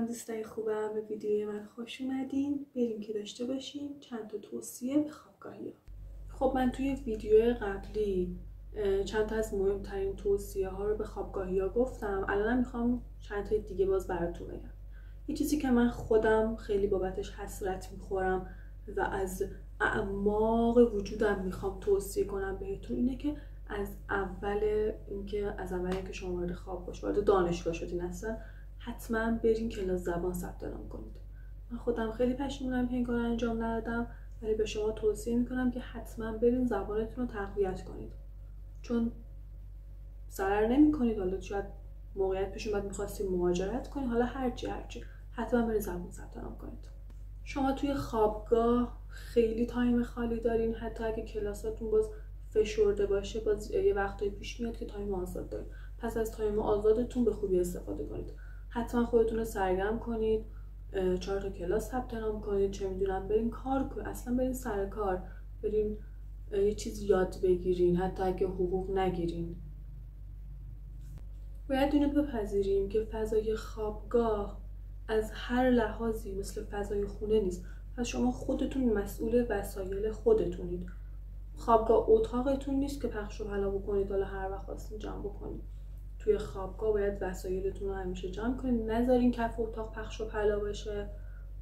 سلام دوستای خوبم، به ویدیوی من خوش اومدین. بریم که داشته باشیم چند تا توصیه به خوابگاهی ها. خب من توی ویدیو قبلی چند تا از مهمترین توصیه ها رو به خوابگاهی ها گفتم. الان میخوام چند تا دیگه باز براتون بگم. یه چیزی که من خودم خیلی بابتش حسرت میخورم و از اعماق وجودم میخوام توصیه کنم بهتون اینه که از اول اینکه شما وارد خواب باشید، وارد دانشگاه شدین، اصلا حتما برین کلاس زبان ثبت نام کنید. من خودم خیلی پشیمونم که این کار انجام ندادم، ولی به شما توصیه میکنم که حتما برین زبانتون رو تقویت کنید، چون ضرر نمیکنید. حالا شاید موقعیت پیش اومد میخواستید مهاجرت کنید، حالا هرچی حتما برین زبان ثبت نام کنید. شما توی خوابگاه خیلی تایم خالی دارین، حتی اگه کلاساتون باز فشرده باشه، باز یه وقتایی پیش میاد که تایم آزاد دارین. پس از تایم آزادتون به خوبی استفاده کنید. حتما خودتون رو سرگرم کنید، 4 تا کلاس ثبت نام کنید، چه میدونم برین کار کنید، اصلا برین سر کار، برین یه چیز یاد بگیرین، حتی اگه حقوق نگیرین. باید اینو بپذیریم که فضای خوابگاه از هر لحاظی مثل فضای خونه نیست. پس شما خودتون مسئول وسایل خودتونید. خوابگاه اتاقتون نیست که پخش و پلا بکنید، حالا هر وقت خواستین جمع بکنید. توی خوابگاه باید وسایلتون رو همیشه جمع کنید، نذارین کف اتاق پخش و پلا بشه،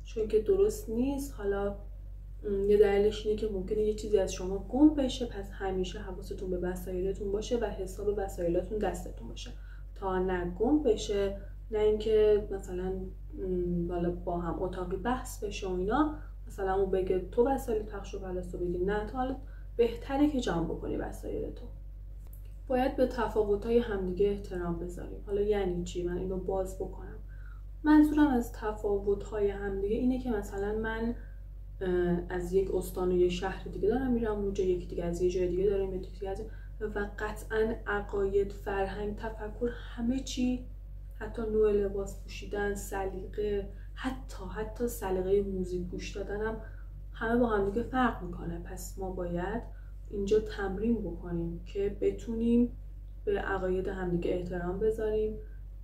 چون که درست نیست. حالا یه دلیلش اینه که ممکنه یه چیزی از شما گم بشه، پس همیشه حواستون به وسایلتون باشه و حساب وسایلتون دستتون باشه تا نه گم بشه، نه اینکه مثلا با هم اتاقی بحث بشه و اینا، مثلا اون بگه تو وسایل پخش و پلاست، تو بگی نه، تو حالا بهتره که جمع بکنی وسایلتو. باید به تفاوت‌های همدیگه احترام بذاریم. حالا یعنی چی؟ من اینو باز بکنم. منظورم از تفاوت‌های همدیگه اینه که مثلا من از یک استان و یک شهر دیگه دارم میرم اونجا، یکی دیگه از یه جای دیگه داره میاد، یکی از، و قطعاً عقاید، فرهنگ، تفکر، همه چی، حتی نوع لباس پوشیدن، سلیقه، حتی سلیقه موزیک گوش دادنم همه با هم دیگه فرق میکنه. پس ما باید اینجا تمرین بکنیم که بتونیم به عقاید همدیگه احترام بذاریم،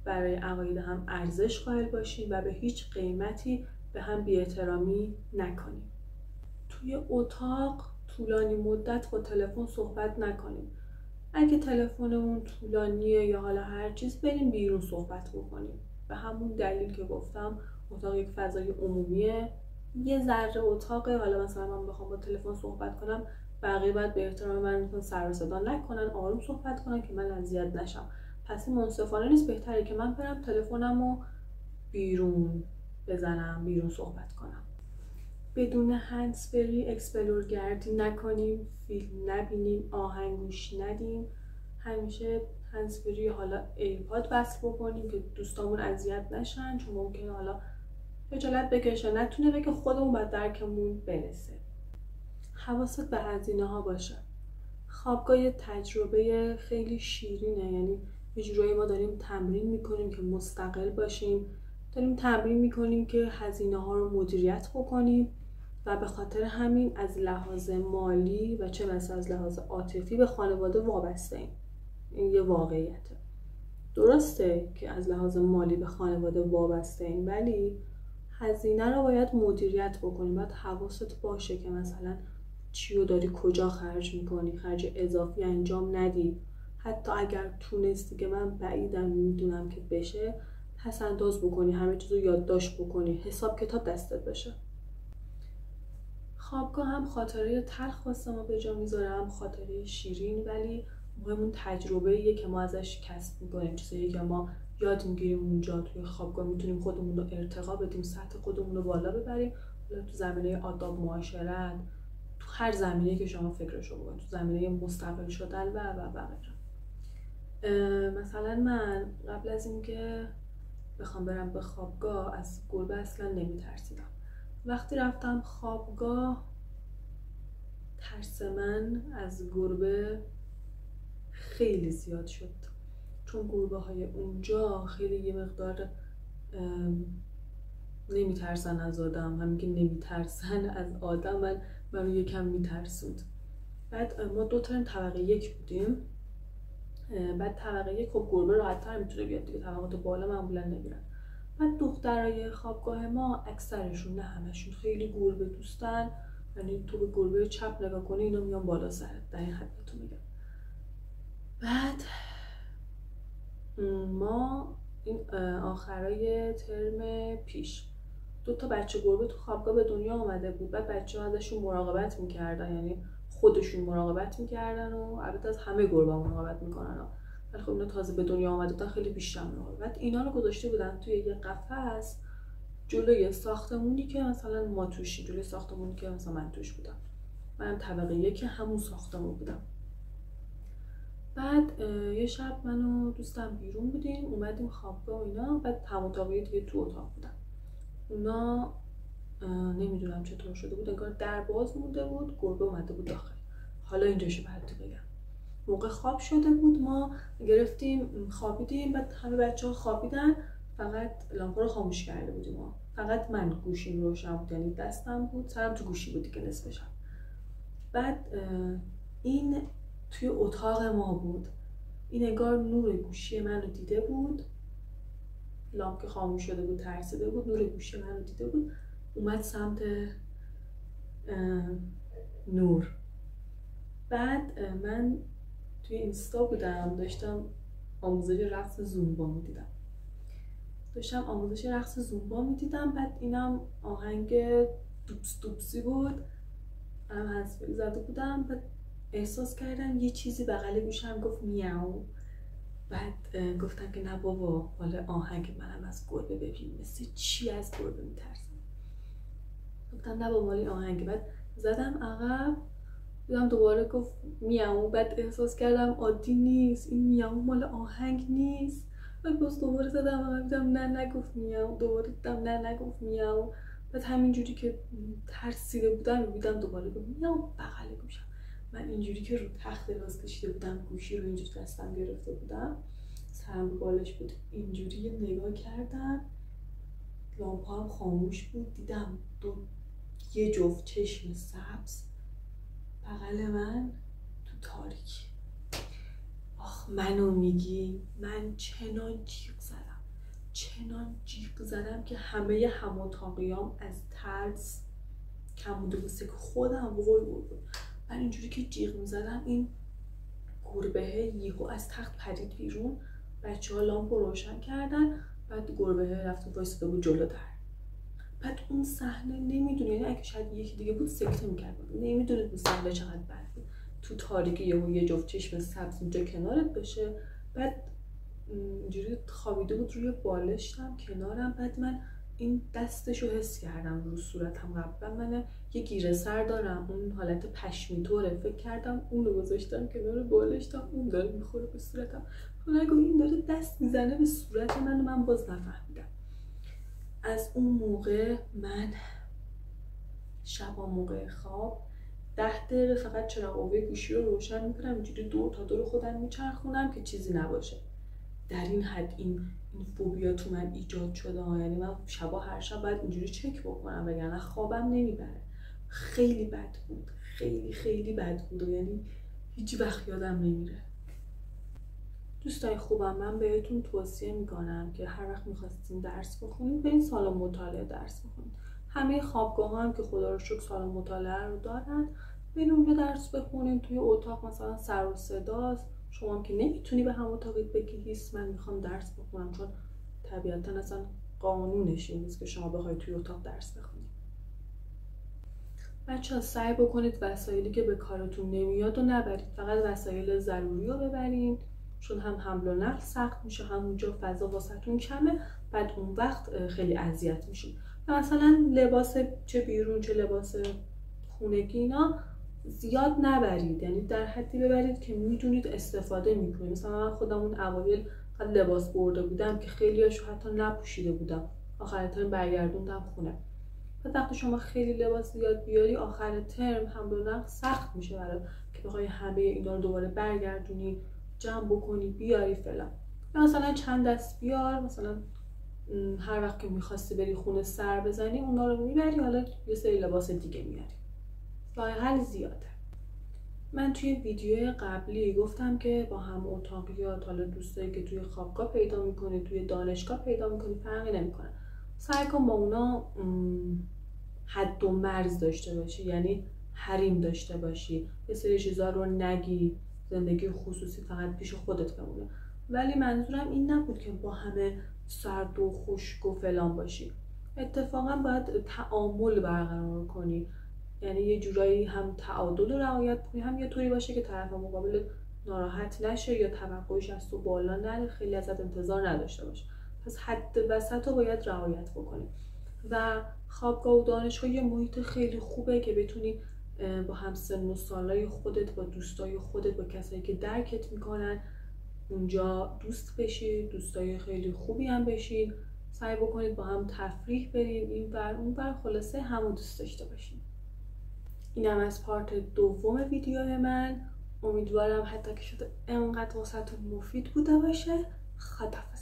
برای عقاید هم ارزش قائل باشیم و به هیچ قیمتی به هم بی‌احترامی نکنیم. توی اتاق طولانی مدت با تلفن صحبت نکنیم. اگه تلفنمون طولانیه یا حالا هر چیز، بریم بیرون صحبت بکنیم. به همون دلیل که گفتم اتاق یک فضای عمومیه، یه ذره اتاقه. حالا مثلا من بخوام با تلفن صحبت کنم، بقیه باید به احترام من سر و صدا نکنن، آروم صحبت کنن که من اذیت نشم. پس این منصفانه نیست. بهتره که من برم تلفنمو بیرون بزنم، بیرون صحبت کنم. بدون هندزفری اکسپلور گردی نکنیم، فیلم نبینیم، آهنگ گوش ندیم. همیشه هندزفری حالا ایرپاد وصل بکنیم که دوستامون اذیت نشن، چون ممکنه حالا خجالت بکشه، نتونه بگه، خودمون باید درکمون برسه. حواست به هزینه ها باشه. خوابگاه یه تجربه خیلی شیرینه، یعنی یه جورایی ما داریم تمرین میکنیم که مستقل باشیم، داریم تمرین میکنیم که هزینه ها رو مدیریت بکنیم و به خاطر همین از لحاظ مالی و چه بسا از لحاظ عاطفی به خانواده وابسته ایم. این یه واقعیته. درسته که از لحاظ مالی به خانواده وابسته ایم، ولی هزینه رو باید مدیریت بکنیم. باید حواست باشه که مثلا چی رو داری کجا خرج میکنی، خرج اضافی انجام ندی. حتی اگر تونستی، که من بعیدم میدونم که بشه، پس انداز بکنی، همه چیز رو یادداشت بکنی، حساب کتاب دستت باشه. خوابگاه هم خاطره تلخ واسه ما به جا میذاره، هم خاطره شیرین، ولی مهم تجربه‌ایه که ما ازش کسب میکنیم، چیزایی که ما یاد میگیریم اونجا. توی خوابگاه میتونیم خودمون رو ارتقا بدیم، سطح خودمون رو بالا ببریم، حالا تو زمینه آداب معاشرت، تو هر زمینه‌ای که شما فکرشو بکنید، تو زمینه مستقل شدن و غیره. مثلا من قبل از اینکه بخوام برم به خوابگاه از گربه اصلا نمیترسیدم. وقتی رفتم خوابگاه ترس من از گربه خیلی زیاد شد، چون گربه های اونجا خیلی یه مقدار نمیترسن از آدم، همین که نمیترسن از آدم من رو یکم میترسوند. بعد ما 2 تا طبقه 1 بودیم. بعد طبقه 1 خب گربه راحت تر میتونه بیاد دیگه، طبقات بالا معمولا نمیرن. بعد دخترای خوابگاه ما اکثرشون، نه همشون، خیلی گربه دوستن. یعنی تو به گربه چپ نگاه کنی اینا میان بالا سرت، در این حد بهتون میگم. بعد ما این آخرای ترم پیش 2 تا بچه گربه تو خوابگاه به دنیا آمده بود. بعد بچه‌ها ازشون مراقبت میکردن، یعنی خودشون مراقبت میکردن و البته از همه گربه مراقبت میکنن، ولی خب اینا تازه به دنیا آمده بودن خیلی بیشتر مراقبت. بعد اینا رو گذاشته بودن توی یه قفس جلوی ساختمونی که مثلا ما توشیم، جلوی ساختمونی که مثلا من توش بودم. منم طبقه 1 همون ساختمون بودم. بعد یه شب من و دوستم بیرون بودیم، اومدیم خوابگاه و اینا. بعد هم اتاقی دیگه تو اتاق بودن. اونا نمیدونم چطور شده بود، انگار در باز مونده بود، گربه اومده بود داخل. حالا اینجاشو براتون بگم. موقع خواب شده بود، ما گرفتیم خوابیدیم. بعد همه بچه‌ها خوابیدن، فقط لامپا رو خاموش کرده بودیم ما. فقط من گوشیم روشن بود، یعنی دستم بود، سرم تو گوشی بود دیگه نصف شب. بعد این توی اتاق ما بود. این انگار نور گوشی منو دیده بود، لامپ که خاموش شده بود ترسیده بود، نور گوشی منو دیده بود، اومد سمت نور. بعد من توی اینستا بودم، داشتم آموزش رقص زومبا میدیدم. بعد اینم آهنگ دوبس دوبسی بود، منم هنسفری زده بودم. بعد احساس کردم یه چیزی بغل گوشم گفت میاو. بعد گفتم که نه بابا، حالا آهنگ، منم از گربه ببین مثل چی از گربه میترسم. گفتم نه بابا مالی آهنگ. بعد زدم عقب، دیدم دوباره گفت میاو. بعد احساس کردم عادی نیست، این میاو مال آهنگ نیست. بعد باز دوباره زدم عقب، دیدم نه نگفت میاو. دوباره دیدم نه نگفت میاو. بعد همینجوری که ترسیده بودم میبینم دوباره گفت میاو بغل گوشم. من اینجوری که رو تخت دراز کشیده بودم، گوشی رو اینجوری دستم گرفته بودم، سرم بالش بود، اینجوری نگاه کردم، لامپا هم خاموش بود، دیدم یه جفت چشم سبز بغل من تو تاریکی. آخ منو میگی، من چنان جیغ زدم که همه هم اتاقیام از ترس کمونده بود، که خودم وای. من اینجوری که جیغ میزدم، این گربه یهو از تخت پرید بیرون. بچه‌ها لامپو روشن کردن. بعد گربه رفت وایساده بود جلو در. بعد اون صحنه نمیدونی، یعنی اگه شاید یکی دیگه بود سکته می‌کرد، نمیدونید اون صحنه چقدر بد بود. تو تاریکی یه جفت چشم سبز اینجا کنارت بشه. بعد اینجوری خوابیده بود روی بالشتم کنارم. بعد من این دستشو حس کردم رو صورتم. قبلا من یه گیره سر دارم، اون حالت پشمی طوره، فکر کردم اون رو گذاشتم کنار بالشتم، اون داره میخوره به صورتم. نگو این داره دست میزنه به صورت من باز نفهمیدم. از اون موقع من شبا موقع خواب 10 دقیقه فقط چراغ قوه گوشی رو روشن میکنم، اینجوری دور تا دور خودم میچرخونم که چیزی نباشه. در این حد این فوبیا تو من ایجاد شده. یعنی من شبا هر شب باید اینجوری چک بکنم وگرنه خوابم نمیبره. خیلی بد بود، خیلی بد بود، یعنی هیچ وقت یادم نمیره. دوستای خوبم، من بهتون توصیه میکنم که هر وقت میخواستین درس بخونید برین سالن مطالعه درس بخونید. همه خوابگاه ها هم که خدا رو شکر سالن مطالعه رو دارن، برین اونجا درس بخونید. توی اتاق مثلا سر و صداست، شما هم که نمیتونی به هم اتاقی بگی هیس من میخوام درس بخونم، چون طبیعتا اصلا قانونش این نیست که شما بخواید توی اتاق درس بخونید. بچه‌ها سعی بکنید وسایلی که به کارتون نمیاد رو نبرید، فقط وسایل ضروری رو ببرید، چون هم حمل و نقل سخت میشه، همونجا فضا واسهتون کمه. بعد اون وقت خیلی اذیت میشین. مثلا لباس چه بیرون چه لباس خونگی اینا زیاد نبرید، یعنی در حدی ببرید که میدونید استفاده میکنید. مثلا من خودم اون اوایل لباس برده بودم که خیلیاشو حتی نپوشیده بودم، آخر ترم برگردوندم خونه. بعد وقتی شما خیلی لباس زیاد بیاری آخر ترم حمل و نقل سخت میشه برای که بخوای همه اینا رو دوباره برگردونی، جمع بکنی، بیاری فلان. مثلا چند دست بیار، مثلا هر وقت که میخواستی بری خونه سر بزنی اونا رو میبری، حالا یه سری لباس دیگه میاری. راه حل زیاده. من توی ویدیو قبلی گفتم که با هم اتاقیات، حالا دوستایی که توی خوابگاه پیدا میکنی، توی دانشگاه پیدا میکنی، فرقی نمیکنه. سعی کن با اونا حد و مرز داشته باشی، یعنی حریم داشته باشی، یه سری چیزا رو نگی، زندگی خصوصی فقط پیش خودت بمونه. ولی منظورم این نبود که با همه سرد و خشک و فلان باشی. اتفاقا باید تعامل برقرار کنی، یعنی یه جورایی هم تعادل رو رعایت کنی، هم یه طوری باشه که طرف مقابل ناراحت نشه یا توقعش از تو بالا نره، خیلی ازت انتظار نداشته باشه. پس حد وسط رو باید رعایت بکنی. و خوابگاه و دانشگاه یه محیط خیلی خوبه که بتونی با همسن و سالای خودت، با دوستای خودت، با کسایی که درکت میکنن اونجا دوست بشید، دوستای خیلی خوبی هم بشید. سعی بکنید با هم تفریح برید این ور اون ور، خلاصه همو دوست داشته باشید. اینم از پارت دوم ویدیو من. امیدوارم حتی که شده انقدر واسهتون مفید بوده باشه. خداحافظ.